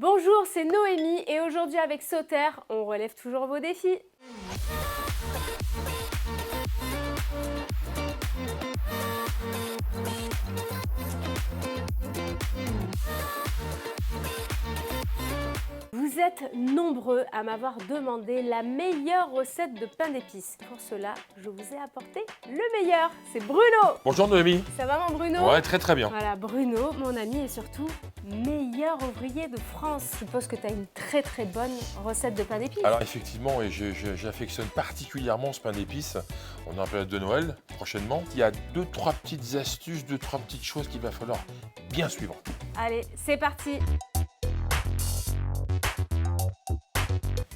Bonjour, c'est Noémie et aujourd'hui avec Sauter, on relève toujours vos défis. Vous êtes nombreux à m'avoir demandé la meilleure recette de pain d'épices. Pour cela, je vous ai apporté le meilleur, c'est Bruno. Bonjour Noémie. Ça va mon Bruno? Ouais, très bien. Voilà, Bruno, mon ami et surtout meilleur ouvrier de France. Je suppose que tu as une très bonne recette de pain d'épices. Alors effectivement, et j'affectionne particulièrement ce pain d'épices. On est en période de Noël prochainement. Il y a 2-3 petites astuces, 2-3 petites choses qu'il va falloir bien suivre. Allez, c'est parti.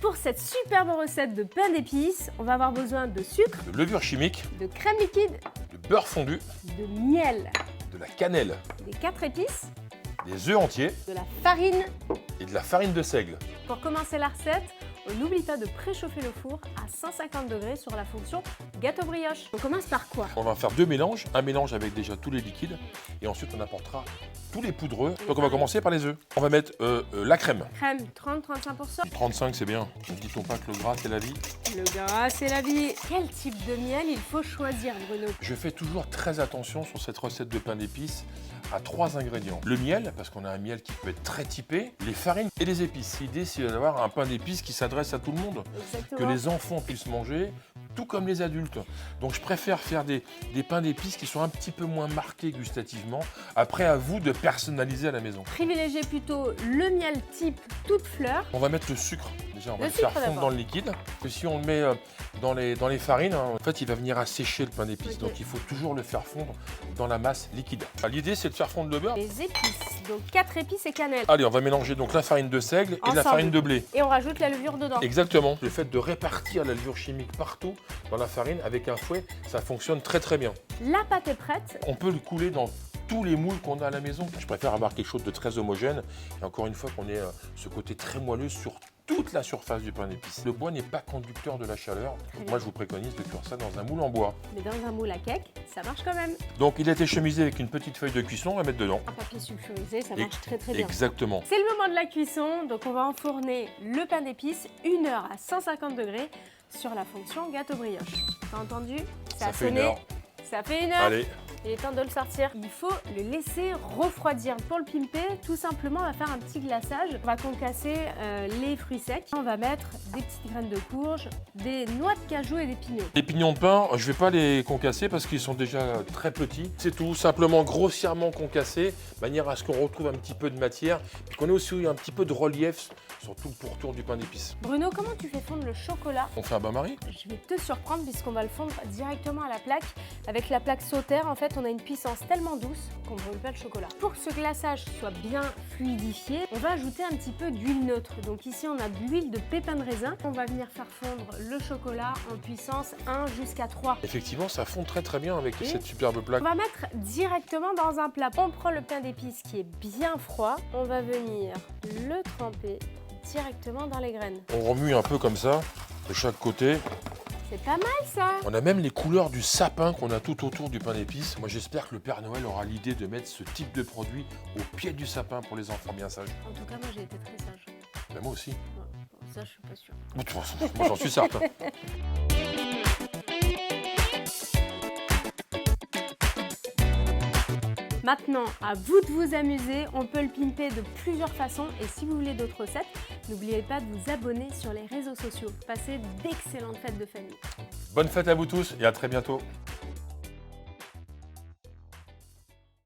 Pour cette superbe recette de pain d'épices, on va avoir besoin de sucre, De levure chimique, de crème liquide, de beurre fondu, de miel, de la cannelle, des 4 épices, des œufs entiers de la farine. et de la farine de seigle. Pour commencer la recette, on n'oublie pas de préchauffer le four à 150 degrés sur la fonction gâteau brioche. On commence par quoi? On va faire deux mélanges, un mélange avec déjà tous les liquides et ensuite on apportera tous les poudreux. Donc on va commencer par les œufs. On va mettre la crème. Crème 30-35%. 35 c'est bien, ne dit-on pas que le gras c'est la vie? Le gras, c'est la vie. Quel type de miel il faut choisir, Bruno? Je fais toujours très attention sur cette recette de pain d'épices à 3 ingrédients. Le miel, parce qu'on a un miel qui peut être très typé, les farines et les épices. L'idée, c'est d'avoir un pain d'épices qui s'adresse à tout le monde, Exactement. que les enfants puissent manger, tout comme les adultes. Donc je préfère faire des pains d'épices qui sont un petit peu moins marqués gustativement. Après, à vous de personnaliser à la maison. Privilégiez plutôt le miel type toute fleur. On va mettre le sucre. Déjà, on va Le le faire sucre, fondre d'abord. dans le liquide. Et si on le met dans les farines, en fait, il va venir assécher le pain d'épices. Ok. Donc il faut toujours le faire fondre dans la masse liquide. L'idée, c'est de faire fondre le beurre. Les épices, donc 4 épices et cannelle. Allez, on va mélanger donc la farine de seigle et la Ensemble. farine de blé. Et on rajoute la levure dedans. Exactement. Le fait de répartir la levure chimique partout dans la farine avec un fouet, ça fonctionne très bien. La pâte est prête. On peut le couler dans tous les moules qu'on a à la maison. Je préfère avoir quelque chose de très homogène. Et encore une fois, qu'on ait ce côté très moelleux sur toute la surface du pain d'épices. Le bois n'est pas conducteur de la chaleur. Donc moi, je vous préconise de cuire ça dans un moule en bois. Mais dans un moule à cake, ça marche quand même. Donc, il a été chemisé avec une petite feuille de cuisson à mettre dedans. Un papier sulfurisé, ça marche très bien. Exactement. C'est le moment de la cuisson, donc on va enfourner le pain d'épices 1 heure à 150 degrés sur la fonction gâteau brioche. T'as entendu? Ça a fait 1 sonné. heure. Ça fait 1 heure. Allez, Il est temps de le sortir. Il faut le laisser refroidir. Pour le pimper, tout simplement, on va faire un petit glaçage. On va concasser les fruits secs. On va mettre des petites graines de courge, des noix de cajou et des pignons. les pignons de pain, je ne vais pas les concasser parce qu'ils sont déjà très petits. C'est tout, simplement grossièrement concassés, de manière à ce qu'on retrouve un petit peu de matière et qu'on ait aussi un petit peu de relief sur tout le pourtour du pain d'épices. Bruno, comment tu fais fondre le chocolat? On fait un bain-marie. Je vais te surprendre puisqu'on va le fondre directement à la plaque. Avec la plaque Sauter, en fait, on a une puissance tellement douce qu'on ne brûle pas le chocolat. Pour que ce glaçage soit bien fluidifié, on va ajouter un petit peu d'huile neutre. Donc ici, on a de l'huile de pépins de raisin. On va venir faire fondre le chocolat en puissance 1 jusqu'à 3. Effectivement, ça fond très bien avec Oui. cette superbe plaque. On va mettre directement dans un plat. On prend le pain d'épices qui est bien froid. On va venir le tremper directement dans les graines. On remue un peu comme ça, de chaque côté. C'est pas mal ça! On a même les couleurs du sapin qu'on a tout autour du pain d'épices. Moi, j'espère que le Père Noël aura l'idée de mettre ce type de produit au pied du sapin pour les enfants bien sages. En tout cas, moi j'ai été très sage. Ben, moi aussi. Bon, ça, je suis pas sûre. De toute façon, moi, j'en suis certain. Maintenant, à vous de vous amuser, on peut le pimper de plusieurs façons et si vous voulez d'autres recettes, n'oubliez pas de vous abonner sur les réseaux sociaux. Passez d'excellentes fêtes de famille. Bonne fête à vous tous et à très bientôt.